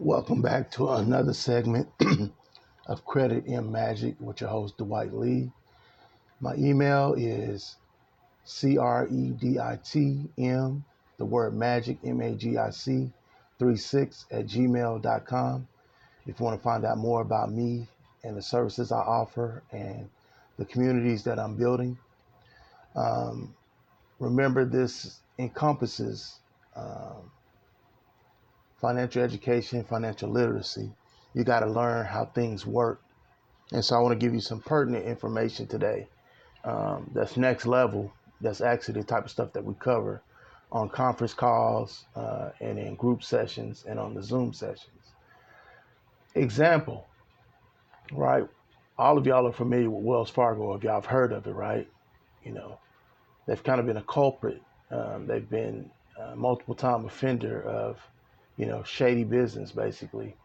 Welcome back to another segment of Credit M Magic with your host Dwight Lee. My email is creditm, the word magic, magic, 36 at gmail.com. If you want to find out more about me and the services I offer and the communities that I'm building, um, remember this encompasses um, financial education, financial literacy. You got to learn how things work. And so I want to give you some pertinent information today that's next level. That's actually the type of stuff that we cover on conference calls and in group sessions and on the Zoom sessions. Example, right? All of y'all are familiar with Wells Fargo if y'all have heard of it, right? You know, they've kind of been a culprit. They've been a multiple time offender of, shady business basically.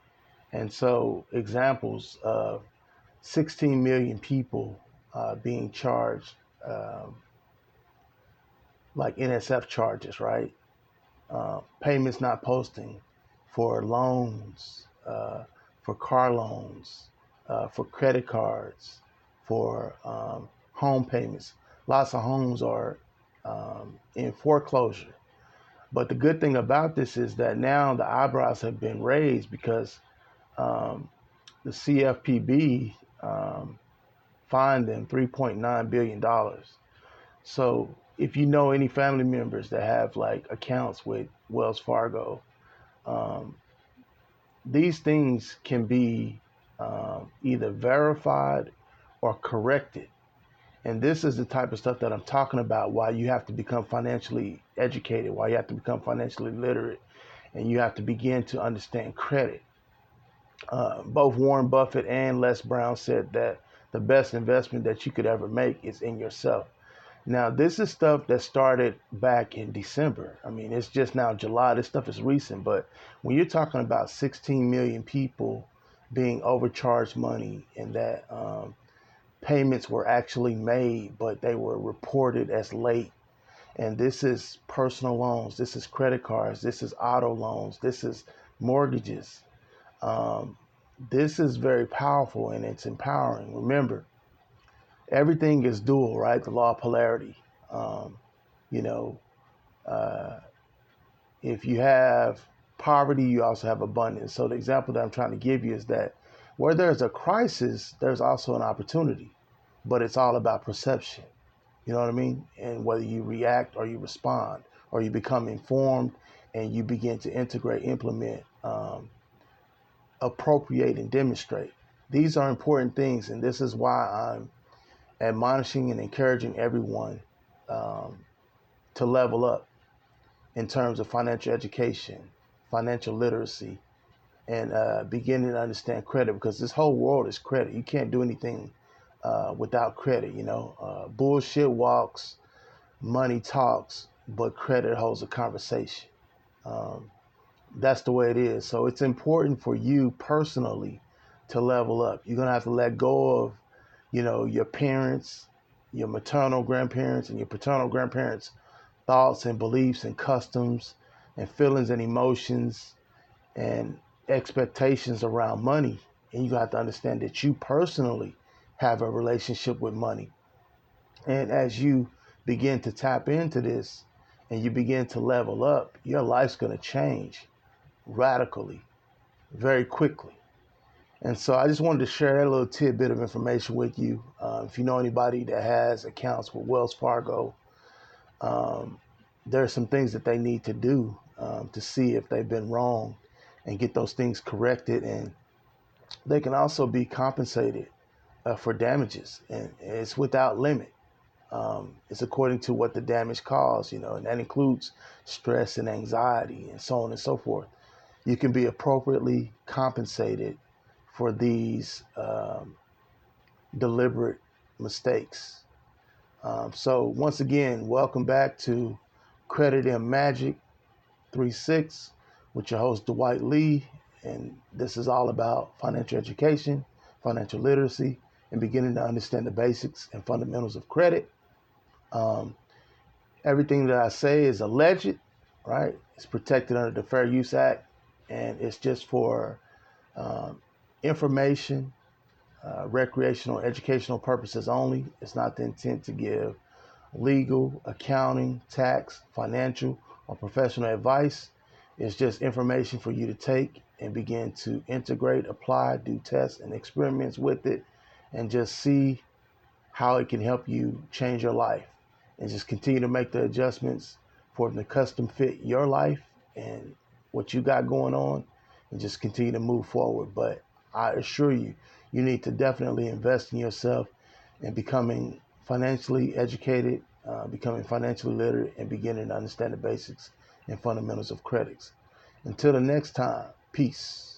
And so examples of 16 million people being charged um, like NSF charges, right? Payments not posting for loans, for car loans, for credit cards, for home payments. Lots of homes are in foreclosure. But the good thing about this is that now the eyebrows have been raised because um, the CFPB fined them $3.9 billion. So if you know any family members that have like accounts with Wells Fargo, um, these things can be either verified or corrected. And this is the type of stuff that I'm talking about why you have to become financially educated, why you have to become financially literate, and you have to begin to understand credit. Both Warren Buffett and Les Brown said that the best investment that you could ever make is in yourself. Now, this is stuff that started back in December. I mean, it's just now July. This stuff is recent. But when you're talking about 16 million people being overcharged money and that payments were actually made, but they were reported as late, and this is personal loans, this is credit cards, this is auto loans, this is mortgages. Um, this is very powerful and it's empowering. Remember, everything is dual, right? The law of polarity. Um, you know, uh, if you have poverty, you also have abundance. So the example that I'm trying to give you is that where there's a crisis, there's also an opportunity, but it's all about perception. You know what I mean? And whether you react or you respond or you become informed and you begin to integrate, implement, appropriate, and demonstrate. These are important things, and this is why I'm admonishing and encouraging everyone um, to level up in terms of financial education, financial literacy, and beginning to understand credit because this whole world is credit. You can't do anything without credit. Bullshit walks, money talks, but credit holds a conversation. Um, that's the way it is. So it's important for you personally to level up. You're gonna have to let go of, your parents, your maternal grandparents, and your paternal grandparents' thoughts and beliefs and customs and feelings and emotions and expectations around money. And you have to understand that you personally have a relationship with money. And as you begin to tap into this and you begin to level up, your life's going to change radically, very quickly. And so I just wanted to share that little tidbit of information with you. If you know anybody that has accounts with Wells Fargo, um, there are some things that they need to do to see if they've been wrong and get those things corrected. And they can also be compensated for damages, and it's without limit. It's according to what the damage caused, and that includes stress and anxiety and so on and so forth. You can be appropriately compensated for these deliberate mistakes. So once again, welcome back to Credit and Magic 36 with your host Dwight Lee, and this is all about financial education, financial literacy, and beginning to understand the basics and fundamentals of credit. Um, Everything that I say is alleged, right? It's protected under the Fair Use Act. and it's just for information, recreational, educational purposes only. It's not the intent to give legal, accounting, tax, financial, or professional advice. It's just information for you to take and begin to integrate, apply, do tests and experiments with it, and just see how it can help you change your life. And just continue to make the adjustments for it to custom fit your life and what you got going on, and just continue to move forward. But I assure you, you need to definitely invest in yourself and becoming financially educated, becoming financially literate, and beginning to understand the basics and fundamentals of credits. Until the next time, peace.